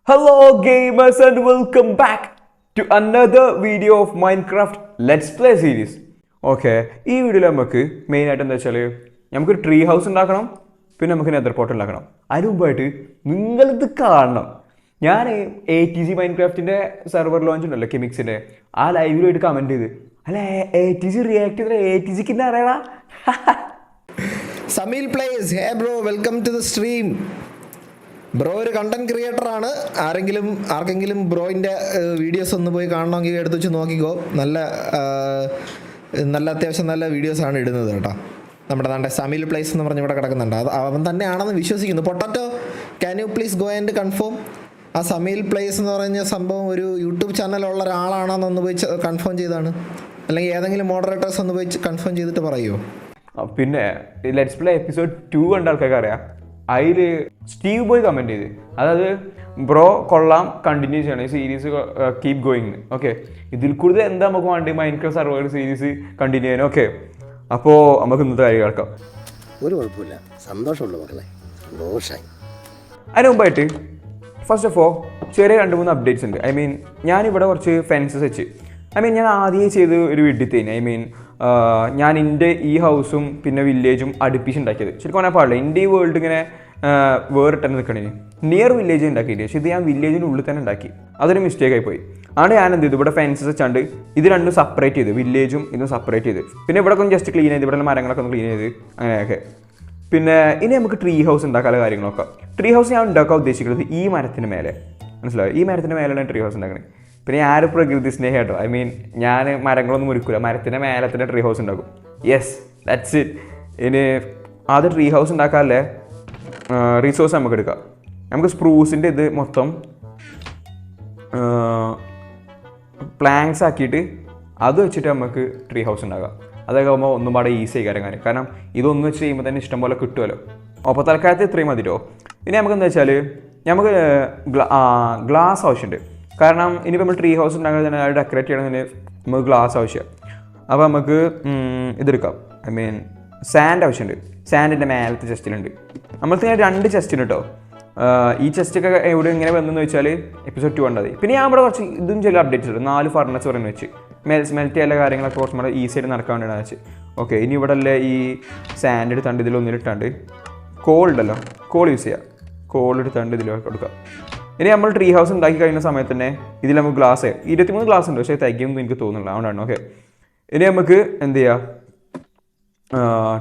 Hello gamers and welcome back to another video of Minecraft Let's Play series. Okay, ഈ വീഡിയോയിൽ നമുക്ക് main ആയിട്ട് എന്താ വെച്ചാൽ നമുക്കൊരു ട്രീ ഹൗസ് ഉണ്ടാക്കണം, പിന്നെ നമുക്ക് നെതർ പോർട്ട് ഉണ്ടാക്കണം. അതിന് മുമ്പായിട്ട് നിങ്ങളിത് കാണണം. ഞാൻ ATG മൈൻക്രാഫ്റ്റിൻ്റെ സെർവർ ലോഞ്ച് ഉണ്ടല്ലോ കെമിക്സിൻ്റെ, ആ ലൈവിലായിട്ട് കമൻറ്റ് ചെയ്ത് അല്ല ATG റിയാക്ട് ചെയ്ത ATGക്ക് എന്താ അറിയണ Sameel place. Hey bro, welcome to the stream. Bro ഒരു കണ്ടന്റ് ക്രിയേറ്റർ ആണ്. ആർക്കെങ്കിലും ബ്രോയിൻ്റെ വീഡിയോസ് ഒന്ന് പോയി കാണണമെങ്കിൽ എടുത്ത് വെച്ച് നോക്കിക്കോ. നല്ല അത്യാവശ്യം നല്ല വീഡിയോസാണ് ഇടുന്നത് കേട്ടോ. നമ്മുടെ സമീൽ പ്ലേസ് എന്ന് പറഞ്ഞ് ഇവിടെ കിടക്കുന്നുണ്ട്. അത് അവൻ തന്നെയാണെന്ന് വിശ്വസിക്കുന്നു. Potato, can you please go and confirm ആ സമീൽ പ്ലേസ് എന്ന് പറഞ്ഞ സംഭവം ഒരു യൂട്യൂബ് ചാനലുള്ള ഒരാളാണെന്നൊന്ന് പോയി കൺഫേം ചെയ്താണ്, അല്ലെങ്കിൽ ഏതെങ്കിലും മോഡറേറ്റേഴ്സ് ഒന്ന് പോയി കൺഫേം ചെയ്തിട്ട് പറയുമോ? പിന്നെ ലെറ്റ്സ് പ്ലേ എപ്പിസോഡ് 2 കണ്ട ആൾക്കാർക്ക് അറിയാം. അതിൽ സ്റ്റീവ് ബോയ് കമൻറ്റ് ചെയ്ത്, അതായത് ബ്രോ കൊള്ളാം, കണ്ടിന്യൂ ചെയ്യണം ഈ സീരീസ്, കീപ് ഗോയിങ്. ഓക്കെ, ഇതിൽ കൂടുതൽ എന്താ നമുക്ക് വേണ്ടി മൈൻക്രാഫ്റ്റ് സർവൈവർ സീരീസ് കണ്ടിന്യൂ ചെയ്യാൻ. ഓക്കെ, അപ്പോൾ നമുക്ക് ഇന്നത്തെ കാര്യം കേൾക്കാം. ഒരു കുഴപ്പമില്ല, സന്തോഷമുള്ള മക്കളെ, സന്തോഷമായി. അതിന് മുമ്പായിട്ട് ഫസ്റ്റ് ഓഫ് ഓൾ ചെറിയ 2-3 അപ്ഡേറ്റ്സ് ഉണ്ട്. ഞാനിവിടെ കുറച്ച് ഫെൻസസ് വെച്ച് ഞാൻ ആദ്യമേ ചെയ്ത് ഒരു വീട്ടിൽ ഞാൻ എൻ്റെ ഈ ഹൗസും പിന്നെ വില്ലേജും അടുപ്പിച്ചുണ്ടാക്കിയത്. ശരിക്കും പറഞ്ഞാൽ പാടില്ല, എൻ്റെ ഈ വേൾഡ് ഇങ്ങനെ വേറിട്ടെന്നെ നിൽക്കണേ. നിയർ വില്ലേജ് ഉണ്ടാക്കിയിട്ട്, പക്ഷേ ഇത് ഞാൻ വില്ലേജിൻ്റെ ഉള്ളിൽ തന്നെ ഉണ്ടാക്കി. അതൊരു മിസ്റ്റേക്ക് ആയിപ്പോയി. ആണ് ഞാൻ എന്ത് ചെയ്തു, ഇവിടെ ഫെൻസസ് വെച്ചാണ്ട് ഇത് രണ്ടും സെപ്പറേറ്റ് ചെയ്ത്, വില്ലേജും ഇതും സെപ്പറേറ്റ് ചെയ്ത്, പിന്നെ ഇവിടെ ഒന്ന് ജസ്റ്റ് ക്ലീൻ ചെയ്ത്, ഇവിടെ മരങ്ങളൊക്കെ ഒന്ന് ക്ലീൻ ചെയ്ത് അങ്ങനെയൊക്കെ. പിന്നെ ഇനി നമുക്ക് ട്രീ ഹൗസ് ഉണ്ടാക്കാനുള്ള കാര്യങ്ങളൊക്കെ. ട്രീ ഹൗസ് ഞാൻ ഉണ്ടാക്കാൻ ഉദ്ദേശിക്കുന്നത് ഈ മരത്തിന് മേലെ, മനസ്സിലായോ? ഈ മരത്തിന് മേലെയാണ് ട്രീ ഹൗസ് ഉണ്ടാക്കണത്. പിന്നെ ഞാനൊരു പ്രകൃതി സ്നേഹം കേട്ടോ. ഞാൻ മരങ്ങളൊന്നും മുറിക്കില്ല, മരത്തിൻ്റെ മേലെ തന്നെ ട്രീ ഹൗസ് ഉണ്ടാക്കും. Yes, that's it. ഇനി ആദ്യം ട്രീ ഹൗസ് ഉണ്ടാക്കാനല്ലേ റിസോഴ്സ് നമുക്ക് എടുക്കാം. നമുക്ക് സ്പ്രൂസിൻ്റെ ഇത് മൊത്തം പ്ലാങ്ക്സ് ആക്കിയിട്ട് അത് വെച്ചിട്ട് നമുക്ക് ട്രീ ഹൗസ് ഉണ്ടാക്കാം. അതൊക്കെ ആകുമ്പോൾ ഒന്നും പാടെ ഈസി ആയി കാര്യം. കാരണം ഇതൊന്നും വെച്ച് ചെയ്യുമ്പോൾ തന്നെ ഇഷ്ടംപോലെ കിട്ടുമല്ലോ. അപ്പോൾ തൽക്കാലത്ത് ഇത്രയും മതിയോ. ഇനി നമുക്ക് എന്താ വെച്ചാൽ നമുക്ക് ഗ്ലാസ് ആവശ്യമുണ്ട്. കാരണം ഇനിയിപ്പോൾ നമ്മൾ ട്രീ ഹൗസ് ഉണ്ടാക്കുന്നത് തന്നെ അത് ഡെക്കറേറ്റ് ചെയ്യണമെങ്കിൽ നമുക്ക് ഗ്ലാസ് ആവശ്യമാണ്. അപ്പോൾ നമുക്ക് ഇതെടുക്കാം. സാൻഡ് ആവശ്യമുണ്ട്. സാൻഡിൻ്റെ മേലത്തെ ചെസ്റ്റിലുണ്ട്. നമ്മൾക്ക് 2 ചെസ്റ്റിന് കേട്ടോ. ഈ ചെസ്റ്റൊക്കെ എവിടെ എങ്ങനെ വന്നെന്ന് വെച്ചാൽ എപ്പിസോഡ് 2 കണ്ടത്. പിന്നെ ഞാൻ ഇവിടെ കുറച്ച് ഇതും ചില അപ്ഡേറ്റ്സ് ഉണ്ട്. 4 ഫർണസ് പറയുന്നത് വെച്ച് സ്മെൽറ്റ് ചെയ്യാനുള്ള കാര്യങ്ങളൊക്കെ കുറച്ചും കൂടെ ഈസി ആയിട്ട് നടക്കാൻ വേണ്ടിയാണ് വെച്ച്. ഓക്കെ, ഇനി ഇവിടെ അല്ലേ ഈ സാൻഡ് എടുത്താണ്ട് ഇതിലൊന്നിലിട്ടാണ്ട് കോൾ ഉണ്ടല്ലോ, കോൾ യൂസ് ചെയ്യുക. കോൾ എടുത്താണ്ട് ഇതിൽ കൊടുക്കുക. ഇനി നമ്മൾ ട്രീ ഹൗസ് ഉണ്ടാക്കി കഴിയുന്ന സമയത്ത് തന്നെ ഇതിൽ നമുക്ക് ഗ്ലാസ് 23 ഗ്ലാസ് ഉണ്ട്, പക്ഷേ തികയൊന്നും എനിക്ക് തോന്നുന്നില്ല, അതുകൊണ്ടാണ്. ഓക്കെ, ഇനി നമുക്ക് എന്ത് ചെയ്യുക,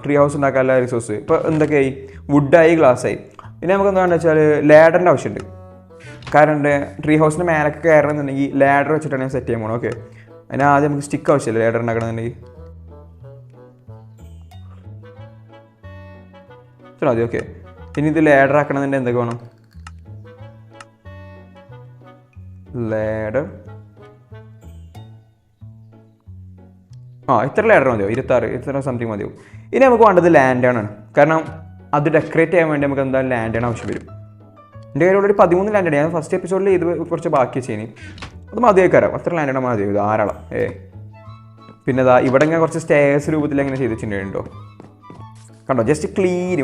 ട്രീ ഹൗസ് ഉണ്ടാക്കാനുള്ള റിസോഴ്സ് ഇപ്പോൾ എന്തൊക്കെയായി? വുഡായി, ഗ്ലാസ്സായി. ഇനി നമുക്ക് എന്താണെന്ന് വെച്ചാൽ ലാഡറിൻ്റെ ആവശ്യമുണ്ട്. കാരണം ട്രീ ഹൗസിൻ്റെ മേലൊക്കെ കയറണമെന്നുണ്ടെങ്കിൽ ലാഡർ വെച്ചിട്ടാണ് സെറ്റ് ചെയ്യാൻ പോകണം. ഓക്കെ, അതിന് ആദ്യം നമുക്ക് സ്റ്റിക്ക് ആവശ്യമില്ല ലാഡർ ഉണ്ടാക്കണമെന്നുണ്ടെങ്കിൽ. ശരി, മതി. ഓക്കെ, ഇനി ഇത് ലാഡർ ആക്കണമെന്നുണ്ടെങ്കിൽ എന്തൊക്കെ വേണം? ലാഡർ ഇത്ര ലാഡർ മതിയോ? 26 സംതിങ് മതിയാവും. ഇനി നമുക്ക് വേണ്ടത് ലാൻഡേൺ ആണ്. കാരണം അത് ഡെക്കറേറ്റ് ചെയ്യാൻ വേണ്ടി നമുക്ക് എന്തായാലും ലാൻഡേൺ ആവശ്യം വരും. എൻ്റെ കയ്യിലുള്ള ഒരു 13 ലാൻഡേൺ. ഞാൻ ഫസ്റ്റ് എപ്പിസോഡിൽ ഇത് കുറച്ച് ബാക്കി ചെയ്യുന്നത്, അത് മതിയാക്കാരം. അത്ര ലാൻഡേൺ മതിയാവും, ധാരാളം. പിന്നെ ഇവിടെ ഇങ്ങനെ കുറച്ച് സ്റ്റേഴ്സ് രൂപത്തിൽ എങ്ങനെ ചെയ്ത് വെച്ചിട്ടുണ്ടോ കണ്ടോ? ജസ്റ്റ്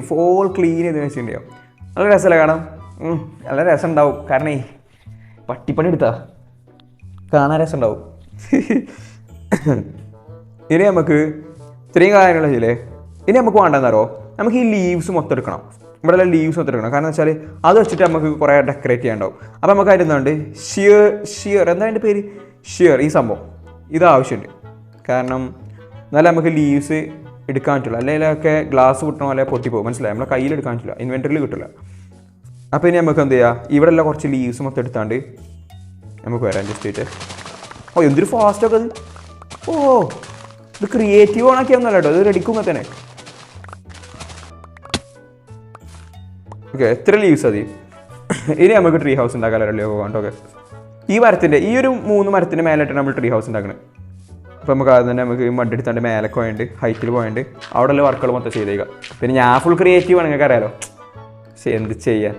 ഫോൾ ക്ലീൻ ചെയ്ത് വെച്ചിട്ടുണ്ടോ? നല്ല രസമല്ലേ കാണാം? നല്ല രസം ഉണ്ടാവും. കാരണം പട്ടിപ്പണി എടുത്താ കാണാൻ രസം ഉണ്ടാവും. ഇനി നമുക്ക് ഇത്രയും കാര്യങ്ങൾ ചെയ്യില്ലേ. ഇനി നമുക്ക് വേണ്ടെന്നറിയോ, നമുക്ക് ഈ ലീവ്സ് മൊത്തം എടുക്കണം. ഇവിടെ ലീവ്സ് മൊത്തം എടുക്കണം. കാരണം വെച്ചാൽ അത് വെച്ചിട്ട് നമുക്ക് കുറേ ഡെക്കറേറ്റ് ചെയ്യാനുണ്ടാവും. അപ്പോൾ നമുക്ക് അതിരുന്നുണ്ട് ഷിയർ എന്താ അതിൻ്റെ പേര്? ഷിയർ. ഈ സംഭവം ഇത് ആവശ്യമുണ്ട്. കാരണം എന്നാലും നമുക്ക് ലീവ്സ് എടുക്കാൻ പറ്റില്ല, അല്ലെങ്കിൽ ഗ്ലാസ് കിട്ടണ പോലെ പൊട്ടിപ്പോകും. മനസ്സിലായി? നമ്മളെ കയ്യിൽ എടുക്കാൻ പറ്റില്ല, ഇൻവെൻറ്ററിൽ കിട്ടില്ല. അപ്പോൾ ഇനി നമുക്ക് എന്ത് ചെയ്യുക, ഇവിടെ എല്ലാം കുറച്ച് ലീവ്സ് മൊത്തം എടുത്താണ്ട് നമുക്ക് വരാം ജസ്റ്റ് ആയിട്ട്. എന്തൊരു ഫാസ്റ്റൊക്കെ അത്! ഇത് ക്രിയേറ്റീവ് ഓണാക്കിയൊന്നുമല്ല കേട്ടോ, ഇത് റെഡിക്കുമ്പോൾ തന്നെ. ഓക്കെ, എത്ര ലീവ്സ് മതി. ഇനി നമുക്ക് ട്രീ ഹൗസ് ഉണ്ടാക്കാമല്ലോ വേണ്ട. ഓക്കെ, ഈ ഒരു 3 മരത്തിൻ്റെ മേലായിട്ടാണ് നമ്മൾ ട്രീ ഹൗസ് ഉണ്ടാക്കുന്നത്. അപ്പോൾ നമുക്ക് അത് തന്നെ നമുക്ക് മഡ് എടുത്താണ്ട് മേലൊക്കെ പോയിട്ട് ഹൈറ്റിൽ പോയിട്ട് അവിടെ ഉള്ള വർക്കുകൾ മൊത്തം ചെയ്തേക്കാം. പിന്നെ ഞാൻ ഫുൾ ക്രിയേറ്റീവ് ആണ്, നിങ്ങൾക്ക് അറിയാലോ. പക്ഷേ എന്ത് ചെയ്യാൻ.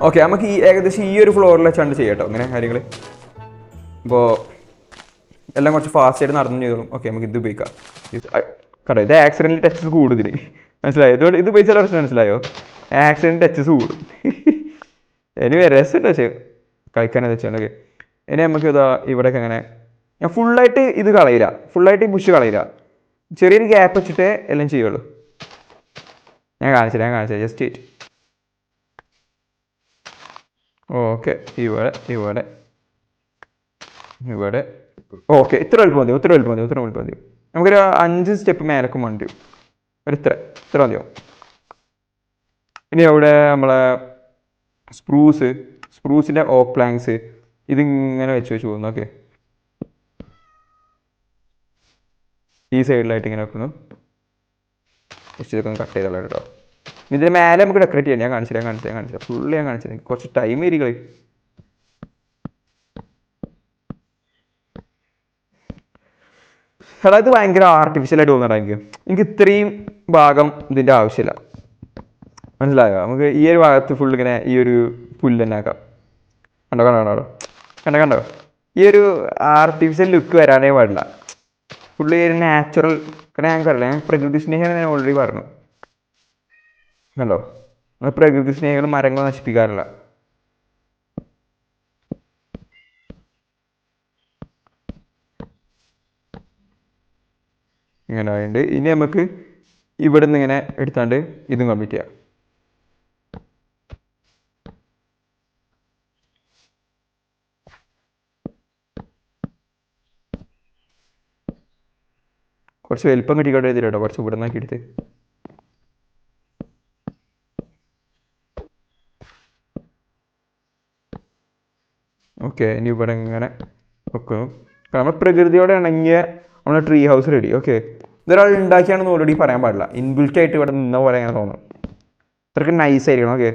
ഓക്കെ, നമുക്ക് ഏകദേശം ഈ ഒരു ഫ്ലോറിൽ വെച്ചാണ്ട് ചെയ്യാം കേട്ടോ അങ്ങനെ കാര്യങ്ങൾ. ഇപ്പോൾ എല്ലാം കുറച്ച് ഫാസ്റ്റായിട്ട് നടന്നു ചെയ്തോളും. ഓക്കെ, നമുക്ക് ഇത് ഉപയോഗിക്കാം കേട്ടോ. ഇത് ആക്സിഡൻ്റൽ ടച്ചസ് കൂടുതൽ, മനസ്സിലായോ? ഇത് ഉപയോഗിച്ചാൽ പ്രശ്നം മനസ്സിലായോ? ആക്സിഡൻ്റ് ടച്ചസ് കൂടും. എനിവേ രസമുണ്ട്. പക്ഷേ കഴിക്കാനെന്ന് വെച്ചാൽ ഓക്കെ. ഇനി നമുക്ക് ഇതാ ഇവിടെയൊക്കെ അങ്ങനെ ഞാൻ ഫുള്ളായിട്ട് ഇത് കളയില്ല, ഫുള്ളായിട്ട് ഈ ബുഷ് കളയില്ല, ചെറിയൊരു ഗ്യാപ്പ് വെച്ചിട്ടേ എല്ലാം ചെയ്യുള്ളൂ. ഞാൻ കാണിച്ചില്ല ജസ്റ്റ് ഇറ്റ്. ഓക്കെ, ഇവിടെ ഓക്കെ. ഇത്ര വലുപ്പം മതി. നമുക്കൊരു 5 സ്റ്റെപ്പ് മേലക്കും വേണ്ടി ഇത്ര മതിയോ. ഇനി അവിടെ നമ്മളെ സ്പ്രൂസിൻ്റെ ഓക്ക് പ്ലാങ്ക്സ് ഇതിങ്ങനെ വെച്ച് പോകുന്നു. ഓക്കെ, ഈ സൈഡിലായിട്ട് ഇങ്ങനെ വെക്കുന്നു. ജസ്റ്റ് ഇതൊക്കെ ഒന്ന് കട്ട് ചെയ്തോളാം കേട്ടോ. ഇതിന് മേലെ നമുക്ക് ഡെക്കറേറ്റ് ചെയ്യാം. ഞാൻ കാണിച്ചില്ല ഫുള്ള് ഞാൻ കാണിച്ചത്. കുറച്ച് ടൈം ഇരിക്കളി. എടാ ഇത് ഭയങ്കര ആർട്ടിഫിഷ്യലായിട്ട് തോന്നുന്നുണ്ട് എനിക്ക് ഇത്രയും ഭാഗം ഇതിൻ്റെ ആവശ്യമില്ല, മനസ്സിലായോ? നമുക്ക് ഈ ഒരു ഭാഗത്ത് ഫുൾ ഇങ്ങനെ ഈ ഒരു പുല്ല് തന്നെ ആക്കാം. കണ്ടോ ഈ ഒരു ആർട്ടിഫിഷ്യൽ ലുക്ക് വരാനേ പാടില്ല. ഫുള്ള് ഈ ഒരു നാച്ചുറൽ. കാരണം ഞങ്ങൾക്കറിയില്ല, ഞാൻ പ്രകൃതി സ്നേഹികൾ ഞാൻ ഓൾറെഡി പറഞ്ഞു. കണ്ടോ, പ്രകൃതി സ്നേഹികൾ മരങ്ങൾ നശിപ്പിക്കാറില്ല. ഇങ്ങനെ ആയതുകൊണ്ട് ഇനി നമുക്ക് ഇവിടെ നിന്ന് ഇങ്ങനെ എടുത്താണ്ട് ഇതും കംപ്ലീറ്റ് ചെയ്യാം. കുറച്ച് വലിപ്പം കിട്ടിക്കോട്ടെ എഴുതിട്ടോ, കുറച്ച് ഇവിടെ നിന്നാക്കി എടുത്ത്. ഓക്കെ, ഇനി ഇവിടെ ഇങ്ങനെ വെക്കുന്നു. നമ്മൾ പ്രകൃതിയോടെ ഇണങ്ങിയ നമ്മുടെ ട്രീ ഹൗസ് റെഡി. ഓക്കെ, ഇതൊരാൾ ഉണ്ടാക്കിയാണെന്ന് ഓൾറെഡി പറയാൻ പാടില്ല. ഇൻബിൽറ്റ് ആയിട്ട് ഇവിടെ നിന്ന പോലെ അങ്ങനെ തോന്നും. ഇത്രയ്ക്ക് നൈസ് ആയിരിക്കണം. ഓക്കെ,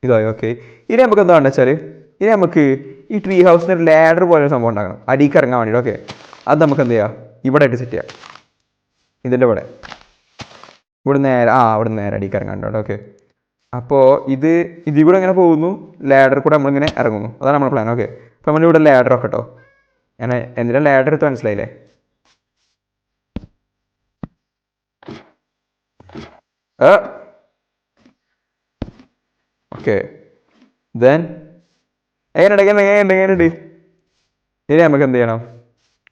ഇതായി. ഓക്കെ, ഇനി നമുക്ക് എന്താണെന്ന് വെച്ചാൽ ഇനി നമുക്ക് ഈ ട്രീ ഹൗസിന് ഒരു ലാഡർ പോലെ ഒരു സംഭവം ഉണ്ടാക്കണം, അടിക്ക് ഇറങ്ങാൻ വേണ്ടിയിട്ട്. ഓക്കെ, അത് നമുക്ക് എന്ത് ചെയ്യാം, ഇവിടെ ആയിട്ട് സെറ്റ് ചെയ്യാം. ഇതിൻ്റെ ഇവിടെ നേരെ അടിക്ക് ഇറങ്ങാണ്ട്. ഓക്കെ, അപ്പോൾ ഇതിൽ കൂടെ ഇങ്ങനെ പോകുന്നു, ലാഡർ കൂടെ നമ്മളിങ്ങനെ ഇറങ്ങുന്നു. അതാണ് നമ്മുടെ പ്ലാൻ. ഓക്കെ, അപ്പോൾ നമ്മളിവിടെ ലാഡർ ഒക്കെ കേട്ടോ. ഞാൻ എന്തിനാ ലാഡർ എടുത്ത് മനസ്സിലായില്ലേ? ഓക്കെ, ദെൻ എങ്ങനെയുണ്ട്. ഇനി നമുക്ക് എന്ത് ചെയ്യണം,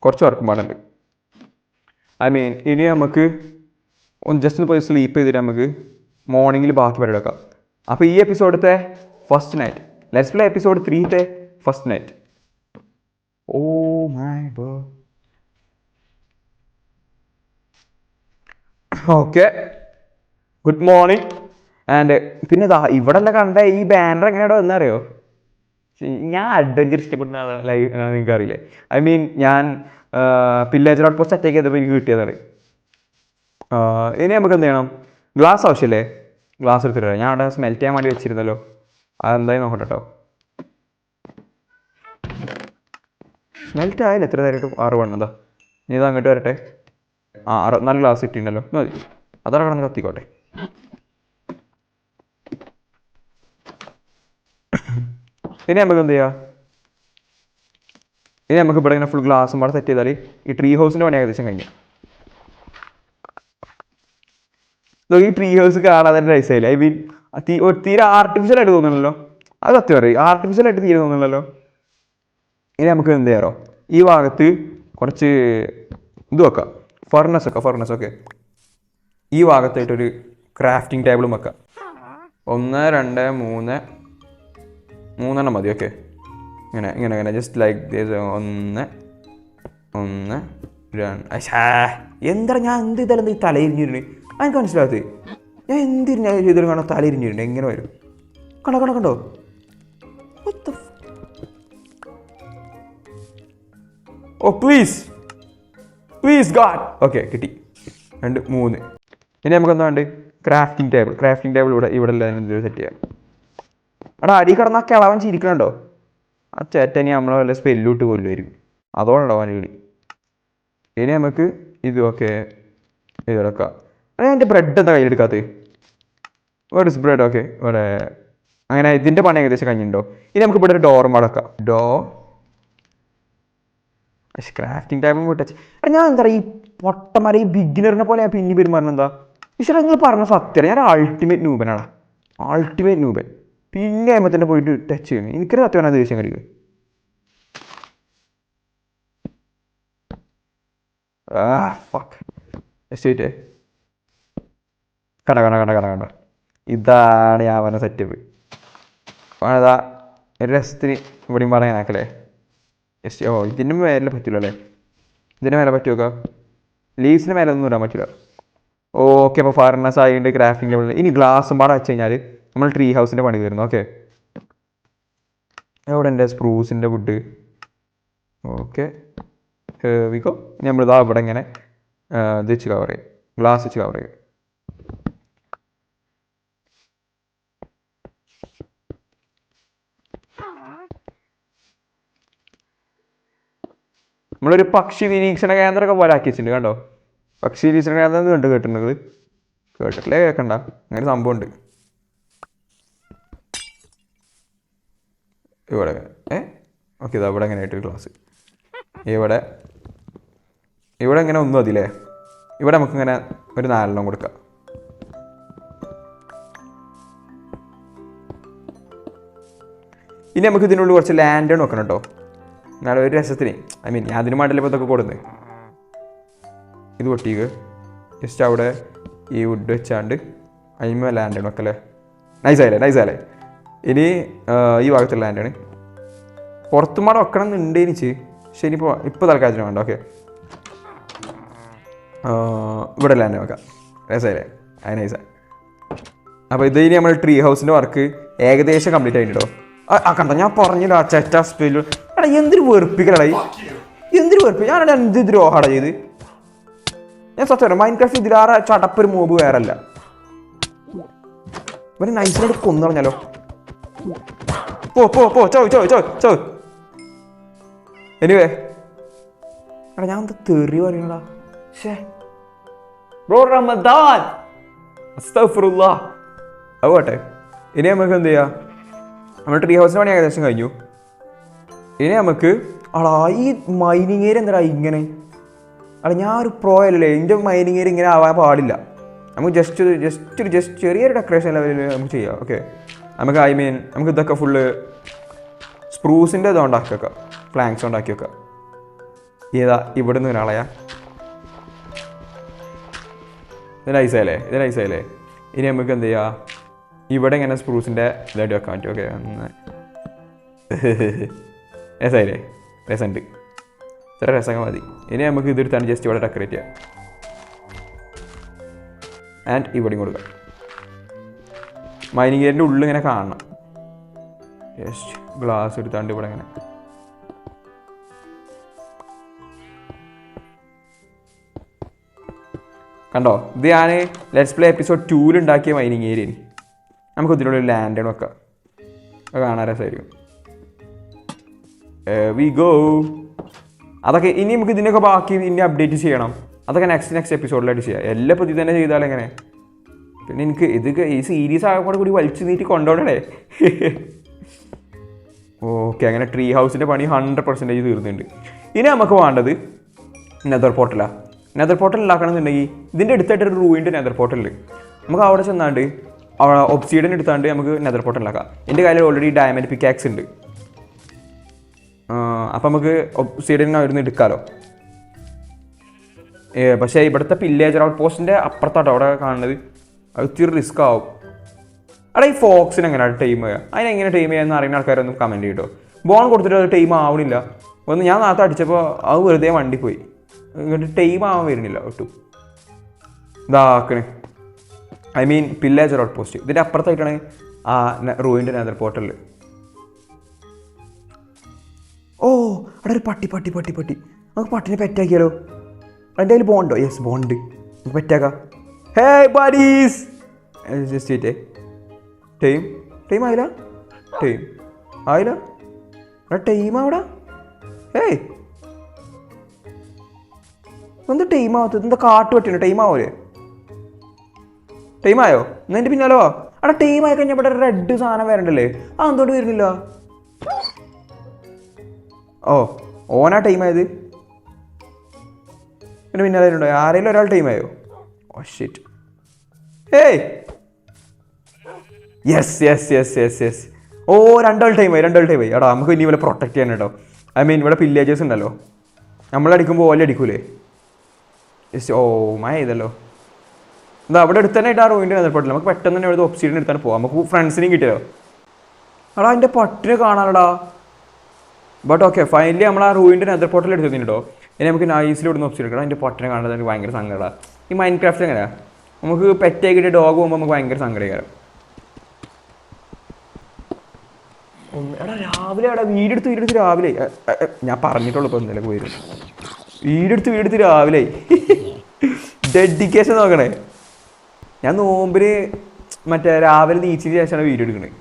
കുറച്ച് വർക്കും പാടുണ്ട്. ഇനി നമുക്ക് ഒന്ന് ജസ്റ്റ് ഒന്ന് പോയി സ്ലീപ്പ് ചെയ്തിട്ട് നമുക്ക് മോർണിംഗിൽ ബാക്കി പരിപാടി വെക്കാം. അപ്പോൾ ഈ എപ്പിസോഡത്തെ first night, let's play episode 3 first night. Oh my god. Okay, good morning. And പിന്നെ ഇവിടെ എല്ലാം കണ്ട ഈ ബാനർ എങ്ങനെയാണോ എന്നറിയോ? ഞാൻ അഡ്വഞ്ചർ ഇഷ്ടപ്പെടുന്ന നിങ്ങൾക്ക് അറിയില്ലേ? ഞാൻ പില്ലേജർ ഔട്ട് പോസ്റ്റ് അറ്റാക്ക് ചെയ്തപ്പോൾ എനിക്ക് കിട്ടിയതാണ്. ഇനി നമുക്ക് എന്ത് ചെയ്യണം, ഗ്ലാസ് ആവശ്യമില്ലേ? ഗ്ലാസ് എടുത്തിട്ട് ഞാൻ അവിടെ സ്മെൽറ്റ് ചെയ്യാൻ വേണ്ടി വെച്ചിരുന്നല്ലോ, അതെന്തായാലും നോക്കട്ടെ കേട്ടോ. സ്മെൽറ്റ് ആയാലും എത്ര നേരമായിട്ട് 6 വേണം. ഇനി ഇത് അങ്ങോട്ട് വരട്ടെ. 4 ഗ്ലാസ് ഇട്ടിട്ടുണ്ടല്ലോ, മതി. അതവിടെ കിടന്ന് കത്തിക്കോട്ടെ. ഇനി നമുക്ക് എന്ത് ചെയ്യാം, ഇനി നമുക്ക് ഇവിടെ ഇങ്ങനെ ഫുൾ ഗ്ലാസും പാടെ സെറ്റ് ചെയ്താൽ ഈ ട്രീ ഹൗസിൻ്റെ പണി ഏകദേശം കഴിഞ്ഞു. ഈ ട്രീ ഹൗസ് കാണാൻ തന്നെ രസമില്ല. തീരെ ആർട്ടിഫിഷ്യൽ ആയിട്ട് തോന്നുന്നല്ലോ. അത് സത്യം പറയും, ആർട്ടിഫിഷ്യൽ ആയിട്ട് തീരെ തോന്നുന്നല്ലോ. ഇനി നമുക്ക് എന്ത് ചെയ്യാറോ, ഈ ഭാഗത്ത് കുറച്ച് ഇത് വെക്കാം, ഫർണസ്. ഓക്കെ, ഈ ഭാഗത്തായിട്ടൊരു ക്രാഫ്റ്റിംഗ് ടേബിളും വെക്കാം. 1 2 3 3 മതി. ഓക്കെ, ഇങ്ങനെ ജസ്റ്റ് ലൈക്ക് ദിസ്. 1 1 2. എന്താ ഞാൻ എന്ത് ചെയ്താലും ഈ തലയിരിഞ്ഞിരുന്നു, എനിക്ക് മനസ്സിലാകത്ത്. ഞാൻ എന്തിരിഞ്ഞ ചെയ്താലും കാണാൻ തലയിരിഞ്ഞിരുന്നു. എങ്ങനെ വരും? കണ്ടോ? ഓ പ്ലീസ് ഗാഡ്. ഓക്കെ, കിട്ടി. 2 3. ഇനി നമുക്ക് എന്താണ്ട് ക്രാഫ്റ്റിംഗ് ടേബിൾ ഇവിടെ എല്ലാം സെറ്റ് ചെയ്യാം. അവിടെ അടി കിടന്നാൽ കിളവൻ ചിരിക്കണുണ്ടോ? ആ ചേട്ടനി നമ്മളെ വല്ല സ്പെല്ലിട്ട് കൊല്ലുമായിരിക്കും, അതോടുണ്ടോ അവന് വിളി. ഇനി നമുക്ക് ഇത് ഓക്കെ ഇതെടുക്കാം. എൻ്റെ ബ്രെഡ് എന്താ കയ്യിലെടുക്കാത്തത്? Where'd is bread? ഓക്കെ, ഇവിടെ അങ്ങനെ ഇതിൻ്റെ പണി ഏകദേശം കഴിഞ്ഞിട്ടുണ്ടോ? ഇനി നമുക്ക് ഇവിടെ ഒരു ഡോറും അടക്കാം. ക്രാഫ്റ്റിംഗ് ടൈമും വിട്ടച്ച്. ഞാൻ എന്താ പറയുക, ഈ പൊട്ടന്മാരെ ഈ ബിഗിനറിനെ പോലെ ഞാൻ പിന്നെ പെരുമാറുന്നത് എന്താ? ഈശ്വര, നിങ്ങൾ പറഞ്ഞ സത്യം, ഞാൻ അൾട്ടിമേറ്റ് ന്യൂബനാണ്. പിന്നെ ആകുമ്പോൾ തന്നെ പോയിട്ട് ടച്ച് ചെയ്യണം. എനിക്കൊരു സത്യം ദേഷ്യം കഴിക്കും. എസ്റ്റേറ്റേ കണ്ട ഇതാണ് ഞാൻ പറഞ്ഞ സെറ്റപ്പ്. അതാ ഒരു രസത്തിന് ഇവിടെയും പറയാനാക്കല്ലേ. ഓ ഇതിൻ്റെ മേലെ പറ്റില്ല അല്ലേ? ഇതിൻ്റെ മേലെ പറ്റി നോക്കാം. ലീവ്സിൻ്റെ മേലെ ഒന്നും ഇടാൻ പറ്റില്ല. ഓക്കെ, അപ്പോൾ ഫർണസ് ആയിട്ട് ക്രാഫ്റ്റിംഗ് ലെവൽ. ഇനി ഗ്ലാസും പാടെ വെച്ച് കഴിഞ്ഞാൽ നമ്മൾ ട്രീ ഹൗസിൻ്റെ പണി തീർന്നു. ഓക്കെ, എവിടെ എൻ്റെ സ്പ്രൂസിൻ്റെ വുഡ്? ഓക്കെ വിക്കോ. നമ്മളിതാ ഇവിടെ ഇങ്ങനെ ഇത് വെച്ച് കവർ ചെയ്യും, ഗ്ലാസ് വെച്ച് കവർ ചെയ്യും. നമ്മളൊരു പക്ഷി നിരീക്ഷണ കേന്ദ്രമൊക്കെ പോലെ ആക്കി വെച്ചിട്ടുണ്ട്. കണ്ടോ, പക്ഷി നിരീക്ഷണ കേന്ദ്രം കേട്ടിട്ടുണ്ടെങ്കിൽ കേട്ടിട്ടില്ലേ? കേൾക്കണ്ട, അങ്ങനെ സംഭവം ഉണ്ട് ഇവിടെ. ഓക്കെ, ഇതാ ഇവിടെ എങ്ങനെ ആയിട്ട് ക്ലാസ്. ഇവിടെ ഇങ്ങനെ ഒന്നും അതില്ലേ, ഇവിടെ നമുക്കിങ്ങനെ ഒരു 4 കൊടുക്കാം. ഇനി നമുക്ക് ഇതിനുള്ളിൽ കുറച്ച് ലാൻഡ് നോക്കണം കേട്ടോ. എന്നാലും ഒരു രസത്തിന്, ഐ മീൻ ഞാൻ അതിന് മാട്ടില്ല ഇപ്പോൾ ഇതൊക്കെ കൊടുക്കുന്നത്. ഇത് പൊട്ടിക്ക് ജസ്റ്റ് അവിടെ ഈ വുഡ് വെച്ചാണ്ട് അതിന്മേൽ ലാൻഡ് നോക്കല്ലേ. നൈസായല്ലേ. ഇനി ഈ ഭാഗത്തുള്ള ലാൻഡാണ്. പുറത്തുമാടെ വെക്കണം എന്നുണ്ട് എനിക്ക്, പക്ഷെ ഇപ്പോൾ തൽക്കാലത്തിന് വേണ്ട. ഓക്കെ, ഇവിടെ ലാൻഡ് നോക്കാം. രസമല്ലേ? അത് നൈസാണ്. അപ്പോൾ ഇത് ഇനി നമ്മൾ ട്രീ ഹൗസിൻ്റെ വർക്ക് ഏകദേശം കംപ്ലീറ്റ് ആയിട്ടുണ്ടോ? കണ്ടോ, ഞാൻ പറഞ്ഞില്ല ചെറ്റ സ്പെല്ല്. എടാ എന്തൊരു വെറുപ്പിക്കലടായി, എന്തൊരു വെറുപ്പിക്ക. ഞാനവിടെ എന്ത് ദ്രോഹാടാ ചെയ്ത്. ഞാൻ സത്യം മൈൻഡ് ക്രാഫ്റ്റ് ഇതിലാറെ ചടപ്പൊരു മൂവ് വേറല്ല. ഇവരെ നൈസിനായിട്ട് കൊന്നു കളഞ്ഞാലോ. പോ ചോ. എനിവേ എടാ ഞാൻ എന്താ തെറി പറയണടാ. ബ്രോ റമദാൻ അസ്തഗ്ഫിറുല്ലാഹ്. പോട്ടെ, ഇനി നമുക്ക് എന്ത് ചെയ്യാം? നമ്മൾ ട്രീ ഹൗസിന് പണി ഏകദേശം കഴിഞ്ഞു. ഇനി നമുക്ക് ഈ മൈനിങ് ഏരിയ എന്താ ഇങ്ങനെ? ഞാൻ ഒരു പ്രോ അല്ലേ, എൻ്റെ മൈനിങ് ഏരിയ ഇങ്ങനെ ആവാൻ പാടില്ല. നമുക്ക് ജസ്റ്റ് ചെറിയൊരു ഡെക്കറേഷൻ ലെവലിൽ നമുക്ക് ചെയ്യാം. ഓക്കെ, നമുക്ക് ഐ മീൻ നമുക്ക് ഇതൊക്കെ ഫുള്ള് സ്പ്രൂസിൻ്റെ ഇത് ഉണ്ടാക്കി വെക്കാം, പ്ലാങ്ക്സ് ഉണ്ടാക്കി വെക്കാം. ഏതാ ഇവിടെ നിന്ന് ഒരാളെയാ? ഇത് നൈസായല്ലേ. ഇനി നമുക്ക് എന്ത് ചെയ്യാം? ഇവിടെ ഇങ്ങനെ സ്പ്രൂസിൻ്റെ ഇതായിട്ട് വെക്കാൻ പറ്റും. ഓക്കെ, രസമുണ്ട്. ഇത്ര രസങ്ങൾ മതി. ഇനി നമുക്ക് ഇതെടുത്താണ് ജസ്റ്റ് ഇവിടെ ഡെക്കറേറ്റ് ചെയ്യാം. ആൻഡ് ഇവിടെയും കൊടുക്കാം. മൈനിങ് ഏരിയൻ്റെ ഉള്ളിൽ ഇങ്ങനെ കാണണം. ജസ്റ്റ് ഗ്ലാസ് എടുത്താണ്ട് ഇവിടെ ഇങ്ങനെ. കണ്ടോ, ഇത് ഞാൻ ലെറ്റ്സ് പ്ലേ എപ്പിസോഡ് 2 ഉണ്ടാക്കിയ മൈനിങ് ഏരിയ. നമുക്ക് ഇതിനുള്ള ലാൻഡ് വെക്കാം, അത് കാണാൻ രസമായിരിക്കും. We go. അതൊക്കെ ഇനി നമുക്ക് ഇതിനൊക്കെ ബാക്കി ഇനി അപ്ഡേറ്റ് ചെയ്യണം. അതൊക്കെ നെക്സ്റ്റ് എപ്പിസോഡിലായിട്ട് ചെയ്യാം. എല്ലാം ഇപ്പോൾ ഇത് തന്നെ ചെയ്താലെങ്ങനെ? പിന്നെ എനിക്ക് ഇതൊക്കെ ഈ സീരീസ് ആകെ കൂടി വലിച്ചു നീട്ടി കൊണ്ടുപോകണേ. ഓക്കെ, അങ്ങനെ ട്രീ ഹൗസിൻ്റെ പണി 100% തീർന്നിട്ടുണ്ട്. ഇനി നമുക്ക് വേണ്ടത് നെതർ പോർട്ടലാണ്. നെതർ പോർട്ടൽ ഉണ്ടാക്കണമെന്നുണ്ടെങ്കിൽ ഇതിൻ്റെ അടുത്തായിട്ടൊരു റൂയിൻ്റെ നെതർ പോർട്ടലുണ്ട്. നമുക്ക് അവിടെ ചെന്നാണ്ട് അവിടെ ഒബ്സീഡിയൻ എടുത്താണ്ട് നമുക്ക് നെതർ പോർട്ടൽ ഉണ്ടാക്കാം. എൻ്റെ കയ്യിൽ ഓൾറെഡി ഡയമണ്ട് പിക്കാക്സ് ഉണ്ട്. അപ്പം നമുക്ക് ഒബ്സീഡിയൻ അവിടുന്ന് എടുക്കാമല്ലോ. പക്ഷേ ഇവിടുത്തെ പില്ലേജർ ഔട്ട് പോസ്റ്റിൻ്റെ അപ്പുറത്താട്ടോ അവിടെ കാണുന്നത്. അത് ഇത്തിരി റിസ്ക് ആവും. അവിടെ ഈ ഫോക്സിന് എങ്ങനെയാണ് ടൈം ചെയ്യുക? അതിനെങ്ങനെ ടൈം ചെയ്യാമെന്ന് അറിയുന്ന ആൾക്കാരൊന്നും കമൻറ്റ് ചെയ്യട്ടോ. ബോൺ കൊടുത്തിട്ട് അത് ടൈം ആവണില്ല. ഒന്ന് ഞാൻ നാളത്തെ അടിച്ചപ്പോൾ അത് വെറുതെ വണ്ടി പോയി. ഇങ്ങോട്ട് ടൈം ആവാൻ വരുന്നില്ല ഒട്ടും. ഇതാക്കണേ, I mean pillager out post. ഇതിൻ്റെ അപ്പുറത്തായിട്ടാണ് ആ റൂയിൻ്റെ നെതർ പോർട്ടലിൽ. ഓ അവിടെ ഒരു പട്ടി. നമുക്ക് പട്ടിനെ പെറ്റാക്കിയാലോ? എൻ്റെ കയ്യിൽ ബോണ്ടോ? Yes, bond. നമുക്ക് പെറ്റാക്കാം. Hey buddies, just wait. Time ആയില്ല. ടൈം അവിടെ. ഹേയ്, എന്താ ടൈം ആവാത്തത്? എന്താ കാട്ട് പറ്റില്ല? ടൈം ആവൂലേ? ടൈം ആയോ? എന്നാ എൻ്റെ പിന്നാലോ അവിടെ ടൈം ആയി കഴിഞ്ഞാൽ ഇവിടെ റെഡ് സാധനം വരണ്ടല്ലേ? എന്തുകൊണ്ട് വരുന്നില്ല? ഓനാ ടൈം ആയത്? എൻ്റെ പിന്നാലെ ഉണ്ടോ? ആരെങ്കിലും ഒരാൾ ടൈം ആയോ? Oh shit. Hey, yes yes yes yes yes. ഓ രണ്ടാൾ ടൈമായി എടാ നമുക്ക് ഇനി ഇവിടെ പ്രൊട്ടക്ട് ചെയ്യാൻ കേട്ടോ. ഐ മീൻ ഇവിടെ പില്ലേജേഴ്സ് ഉണ്ടല്ലോ, നമ്മളടിക്കുമ്പോൾ ഓല അടിക്കൂലേ. യെസ്. ഓ മഴ ചെയ്തല്ലോ. എന്താ അവിടെ അടുത്ത് തന്നെ ആയിട്ട് ആ റൂമിൻ്റെ നെതർപോർട്ടൽ, നമുക്ക് പെട്ടെന്ന് തന്നെ ഇവിടെ ഒബ്സിഡിയൻ എടുത്താൽ പോവാം. നമുക്ക് ഫ്രണ്ട്സിനെയും കിട്ടിയല്ലോ. എടാ എൻ്റെ പട്ടിനെ കാണാനടാ. ബട്ട് ഓക്കെ ഫൈനലി നമ്മൾ ആ റൂമിൻ്റെ നെതർപോർട്ടൽ എടുത്തിട്ടോ. ഇനി നമുക്ക് നൈസിൽ ഇവിടുന്ന് ഒബ്സിഡിയൻ എടുക്കണം. എൻ്റെ പട്ടിനെ കാണാൻ എനിക്ക് ഭയങ്കര സങ്കടമാണ്. ഈ മൈൻഡ് ക്രാഫ്റ്റ് എങ്ങനെയാണ് നമുക്ക് പെറ്റാക്കിയിട്ട് ഡോഗ് പോകുമ്പോൾ നമുക്ക് ഭയങ്കര സങ്കടകരം. എടാ രാവിലെ എടാ വീടെടുത്ത് രാവിലെ ഞാൻ പറഞ്ഞിട്ടുള്ളൂ. ഇപ്പോൾ ഇന്നലെ പോയിരുന്നു വീടെടുത്ത് രാവിലെ ഡെഡിക്കേഷൻ നോക്കണേ. ഞാൻ നോമ്പിന് മറ്റേ രാവിലെ നീച്ചിന് ശേഷമാണ് വീഡിയോ എടുക്കണത്.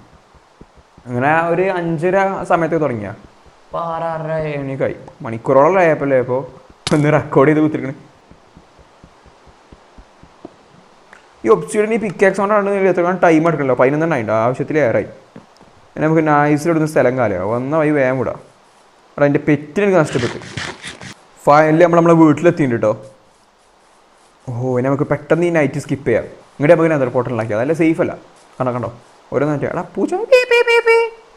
അങ്ങനെ ഒരു 5:30 സമയത്ത് തുടങ്ങിയ അപ്പോൾ 6:30 മണിക്കൂറോളം ആയപ്പോഴല്ലേ ഇപ്പോൾ ഒന്ന് റെക്കോർഡ് ചെയ്ത് കുത്തിരിക്കണേ. ഈ ഒബ്സിഡിയൻ ഈ പിക്കാക്സ് കൊണ്ടാണ് എത്ര ടൈം എടുക്കണല്ലോ. 11 ആവശ്യത്തിലേറായി. പിന്നെ നമുക്ക് നൈസിലിടുന്ന സ്ഥലം കാലം വന്ന വഴി വേഗം വിടാം. അവിടെ എൻ്റെ പെറ്റിന് എനിക്ക് നഷ്ടപ്പെട്ടു. ഫൈനലി നമ്മളെ വീട്ടിലെത്തിയിട്ടുണ്ട് കേട്ടോ. ഓ ഇനി നമുക്ക് പെട്ടെന്ന് ഈ നൈറ്റ് സ്കിപ്പ് ചെയ്യാം. ഇങ്ങോട്ട് നമുക്ക് നെതർ പോർട്ടൽ ഉണ്ടാക്കിയാൽ അതല്ല സേഫ് അല്ല. കണ്ടോ ഓരോന്ന് എടാ പൂച്ച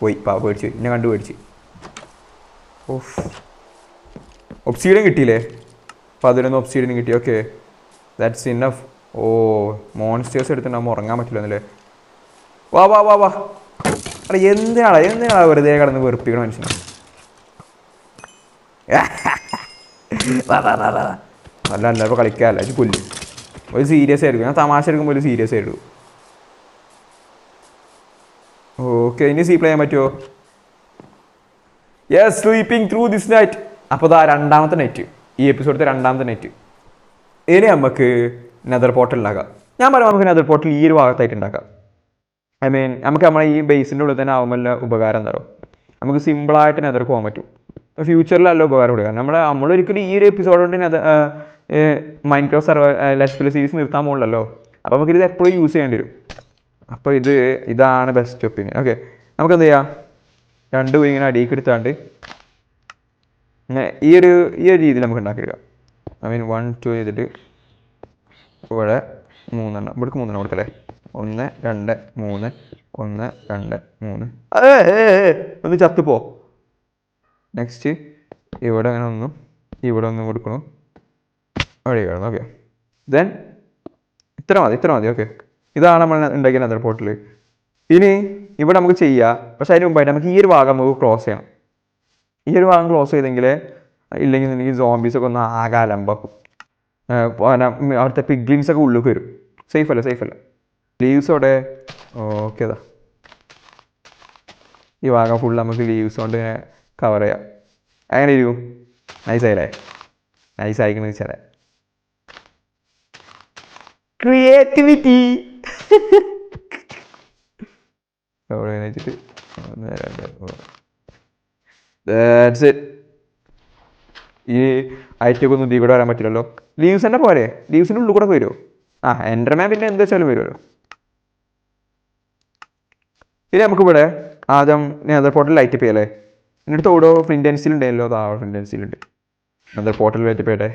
പോയി പേടിച്ച് പോയി. എന്നെ കണ്ടു പേടിച്ച്. ഓഫ് ഒബ്സിഡിയൻ കിട്ടിയില്ലേ? 11 ഒബ്സിഡിയൻ കിട്ടി. Okay that's enough. Oh monsters എടുത്തിട്ടുണ്ടാകുമ്പോൾ ഉറങ്ങാൻ പറ്റില്ല എന്നല്ലേ. വാ വാ വാ വാ. അല്ല എന്തിനാണ് വെറുതെ കിടന്ന് വെറുപ്പിക്കണം മനുഷ്യനെ. അല്ല ഇപ്പോൾ കളിക്കാമല്ല ഇത് കൊല്ലും. ഒരു സീരിയസ് ആയിരിക്കും. ഞാൻ തമാശ എടുക്കുമ്പോൾ ഒരു സീരിയസ് ആയിട്ടു. ഓക്കെ ഇനി സീ പ്ലേ ചെയ്യാൻ പറ്റുമോ? Yes sleeping through this night. അപ്പോൾ ഇതാ രണ്ടാമത്തെ നൈറ്റ്, ഈ എപ്പിസോഡത്തെ രണ്ടാമത്തെ നൈറ്റ്. ഇനി നമുക്ക് നെതർ പോർട്ടൽ ഉണ്ടാക്കാം. ഞാൻ പറയാം നമുക്ക് നെതർ പോർട്ടൽ ഈ ഒരു ഭാഗത്തായിട്ട് ഉണ്ടാക്കാം. ഐ മീൻ നമുക്ക് നമ്മളെ ഈ ബേസിൻ്റെ ഉള്ളിൽ തന്നെ ആകുമ്പോൾ ഉപകാരം എന്താണോ, നമുക്ക് സിമ്പിളായിട്ട് നെതർക്ക് പോകാൻ പറ്റും. ഫ്യൂച്ചറിലല്ല ഉപകാരം കൊടുക്കുക. നമ്മളൊരിക്കലും ഈ ഒരു എപ്പിസോഡ് കൊണ്ട് mind craft let's play series നിർത്താൻ പോകുന്നല്ലോ. അപ്പോൾ നമുക്കിത് എപ്പോഴും യൂസ് ചെയ്യേണ്ടി വരും. അപ്പോൾ ഇതാണ് ബെസ്റ്റ് ഒപ്പീനിയൻ. ഓക്കെ നമുക്ക് എന്ത് ചെയ്യാം, രണ്ട് ഇങ്ങനെ അടിയിലേക്ക് എടുത്താണ്ട് ഈ ഒരു രീതിയിൽ നമുക്ക് ഉണ്ടാക്കിയെടുക്കാം. ഐ മീൻ 1 2 ചെയ്തിട്ട് ഇവിടെ 3 ഇവിടേക്ക് 3 കൊടുക്കല്ലേ. 1 2 3 1 2 3. ഒന്ന് ചത്തുപോ. നെക്സ്റ്റ് ഇവിടെ അങ്ങനെ ഇവിടെ ഒന്നും കൊടുക്കണം. അവിടെ കിടന്നു. ഓക്കെ ദെൻ ഇത്ര മതി. ഓക്കെ ഇതാണ് നമ്മൾ ഉണ്ടാക്കിയ നെതർ പോർട്ടൽ. ഇനി ഇവിടെ നമുക്ക് ചെയ്യാം. പക്ഷേ അതിന് മുമ്പായിട്ട് നമുക്ക് ഈ ഒരു ഭാഗം നമുക്ക് ക്ലോസ് ചെയ്യണം. ഈ ഒരു ഭാഗം ക്ലോസ് ചെയ്തെങ്കിൽ ഇല്ലെങ്കിൽ എനിക്ക് സോംബീസൊക്കെ ഒന്ന് ആകെ അലമ്പാക്കും. അവിടുത്തെ പിഗ്ലിൻസൊക്കെ ഉള്ളിൽ വരും. സേഫ് അല്ല. ലീവ്സ് അവിടെ ഓക്കെ അതാ ഈ ഭാഗം ഫുൾ നമുക്ക് ലീവ്സ് കൊണ്ട് ഇങ്ങനെ കവർ ചെയ്യാം. അങ്ങനെ ഇരിക്കും. നൈസായില്ലേ? നൈസായിക്കണെന്ന് വെച്ചാൽ ക്രിയേറ്റിവിറ്റി. അവിടെ വെച്ചിട്ട് 1 2 ദാറ്റ്സ് ഇറ്റ്. ഈ ഐറ്റൊക്കെ ഒന്നും ഇതിൽ കൂടെ വരാൻ പറ്റില്ലല്ലോ. ലീവ്സ് തന്നെ പോരെ? ലീവ്സിൻ്റെ ഉള്ളിൽ കൂടെ വരുമോ? എൻ്റർമാൻ പിന്നെ എന്താ വെച്ചാലും വരുമല്ലോ. ഇനി നമുക്കിവിടെ ആദ്യം നെതർ പോർട്ടൽ ലൈറ്റപ്പ് ചെയ്യല്ലേ. എന്നിട്ട് ഓടോ ഫ്രിൻഡൻസിൽ ഉണ്ടല്ലോ. ഫ്രിൻഡൻസിലുണ്ട് നെതർ പോർട്ടൽ ലൈറ്റപ്പ് ചെയ്യട്ടെ.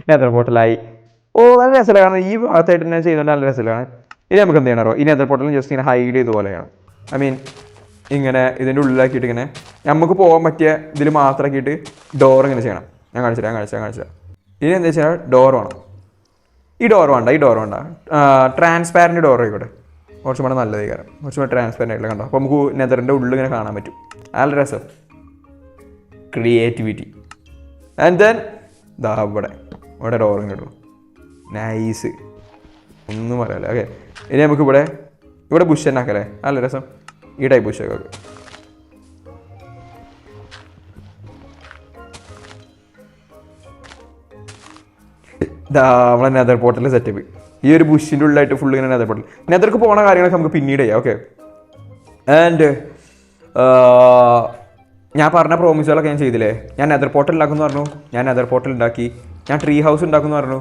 നെതർ പോർട്ടലായി. ഓ നല്ല രസമല്ല. കാരണം ഈ ഭാഗത്തായിട്ട് തന്നെ ചെയ്യുന്നത് നല്ല രസമാണ്. ഇനി നമുക്ക് എന്ത് ചെയ്യണോ, ഈ നെതർ പോർട്ടൽ ജസ്റ്റ് ഇങ്ങനെ ഹൈഡ് ചെയ്ത് പോലെയാണ്. ഐ മീൻ ഇങ്ങനെ ഇതിൻ്റെ ഉള്ളിലാക്കിയിട്ട് ഇങ്ങനെ നമുക്ക് പോകാൻ പറ്റിയ ഇതിൽ മാത്രമാക്കിയിട്ട് ഡോർ ഇങ്ങനെ ചെയ്യണം. ഞാൻ കാണിച്ചില്ല. ഇനി എന്താ വെച്ചാൽ ഡോർ വേണം. ഈ ഡോർ വേണ്ട ട്രാൻസ്പാരൻറ്റ് ഡോർ ആയിക്കോട്ടെ. കുറച്ചും കൂടെ നല്ലത് കാരണം കുറച്ചും കൂടെ ട്രാൻസ്പെറൻ്റ് ആയിട്ടുള്ള കണ്ടോ. അപ്പോൾ നമുക്ക് നെതറിൻ്റെ ഉള്ളിൽ ഇങ്ങനെ കാണാൻ പറ്റും. നല്ല രസം. ക്രിയേറ്റിവിറ്റി. ആൻഡ് ദെൻ ഇവിടെ ഡോർ ഇങ്ങനെ ഇടും. നൈസ്. ഒന്നും പറയാമല്ലോ. ഓക്കെ ഇനി നമുക്ക് ഇവിടെ ബുഷ് തന്നെ ആക്കല്ലേ. നല്ല രസം. ഈ ടൈപ്പ് ബുഷൊക്കെ ഒക്കെ നമ്മളെ നെതർ പോർട്ടൽ സെറ്റപ്പ്. ഈ ഒരു ബുഷിൻ്റെ ഉള്ളിലായിട്ട് ഫുൾ ഇങ്ങനെ നെതർ പോർട്ടൽ. നെതർക്ക് പോണ കാര്യങ്ങളൊക്കെ നമുക്ക് പിന്നീട് ചെയ്യാം. ഓക്കെ ആൻഡ് ഞാൻ പറഞ്ഞ പ്രോമിസുകളൊക്കെ ഞാൻ ചെയ്തില്ലേ. ഞാൻ നെതർ പോർട്ടൽ ഉണ്ടാക്കുമെന്ന് പറഞ്ഞു. ഞാൻ നെതർ പോർട്ടൽ ഉണ്ടാക്കി. ഞാൻ ട്രീ ഹൗസ് ഉണ്ടാക്കുമെന്ന് പറഞ്ഞു.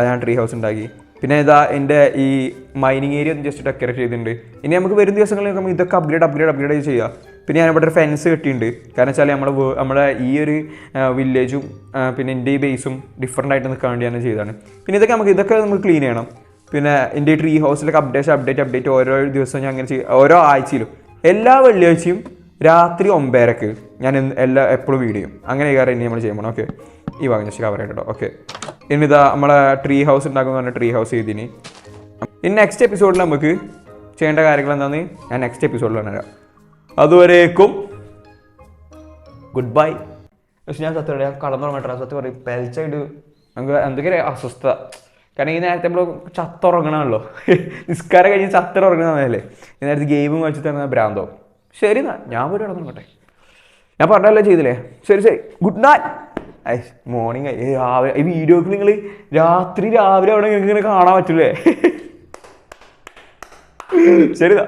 ഞാൻ ട്രീ ഹൗസ് ഉണ്ടാക്കി. പിന്നെ എൻ്റെ ഈ മൈനിങ് ഏരിയ ഒന്ന് ജസ്റ്റ് ഡെക്കറേറ്റ് ചെയ്തിട്ടുണ്ട്. ഇനി നമുക്ക് വരും ദിവസങ്ങളിൽ നമുക്ക് ഇതൊക്കെ അപ്ഗ്രേഡ് ചെയ്യാം. പിന്നെ ഞാനിവിടെ ഒരു ഫെൻസ് കെട്ടിയിട്ടുണ്ട്. കാരണം വെച്ചാൽ നമ്മുടെ ഈ ഒരു വില്ലേജും പിന്നെ എൻ്റെ ഈ ബേസും ഡിഫറെൻ്റ് ആയിട്ട് നിൽക്കാൻ വേണ്ടി ഞാൻ ചെയ്തതാണ്. പിന്നെ ഇതൊക്കെ നമുക്ക് ക്ലീൻ ചെയ്യണം. പിന്നെ എൻ്റെ ട്രീ ഹൗസിലൊക്കെ അപ്ഡേറ്റ് ഓരോ ദിവസവും ഞാൻ അങ്ങനെ ചെയ്യും. ഓരോ ആഴ്ചയിലും എല്ലാ വെള്ളിയാഴ്ചയും രാത്രി 9:30 ഞാൻ എപ്പോഴും വീഡിയോ ചെയ്യും. അങ്ങനെ കാരണം ഇനി നമ്മൾ ചെയ്യാൻ പോകണം. ഓക്കെ, ഈ ഭാഗം ജസ്റ്റ് കവർ കേട്ടോ. ഓക്കെ, ഇനിതാ നമ്മളെ ട്രീ ഹൗസ് ഉണ്ടാക്കുമെന്ന് പറഞ്ഞാൽ ട്രീ ഹൗസ് ചെയ്തിന്. ഇനി നെക്സ്റ്റ് എപ്പിസോഡിൽ നമുക്ക് ചെയ്യേണ്ട കാര്യങ്ങൾ എന്താണെന്ന് ഞാൻ നെക്സ്റ്റ് എപ്പിസോഡിൽ പറഞ്ഞുതരാം. അതുവരേക്കും ഗുഡ് ബൈ. പക്ഷെ ഞാൻ സത്യം പറയാം, കടന്നുറങ്ങട്ടെ. സത്യം പറയും, പെൽച്ചായിട്ട് നമുക്ക് എന്തൊക്കെ അസ്വസ്ഥത. കാരണം ഈ നേരത്തെ നമ്മൾ ചത്തുറങ്ങണമല്ലോ, നിസ്കാരം കഴിഞ്ഞ് ചത്തുറങ്ങണമല്ലേ. ഈ നേരത്തെ ഗെയിമും കളിച്ചിട്ട് തന്നെ ഭ്രാന്തോ. ശരി എന്നാ ഞാൻ പോയി കിടന്നുറങ്ങട്ടെ. ഞാൻ പറഞ്ഞല്ലോ ചെയ്തില്ലേ. ശരി, ഗുഡ് നൈറ്റ്. മോർണിംഗ് രാവിലെ ഈ വീഡിയോക്ക് നിങ്ങൾ രാവിലെ അവിടെ നിങ്ങൾക്ക് ഇങ്ങനെ കാണാൻ പറ്റൂലേ. ശരിതാ.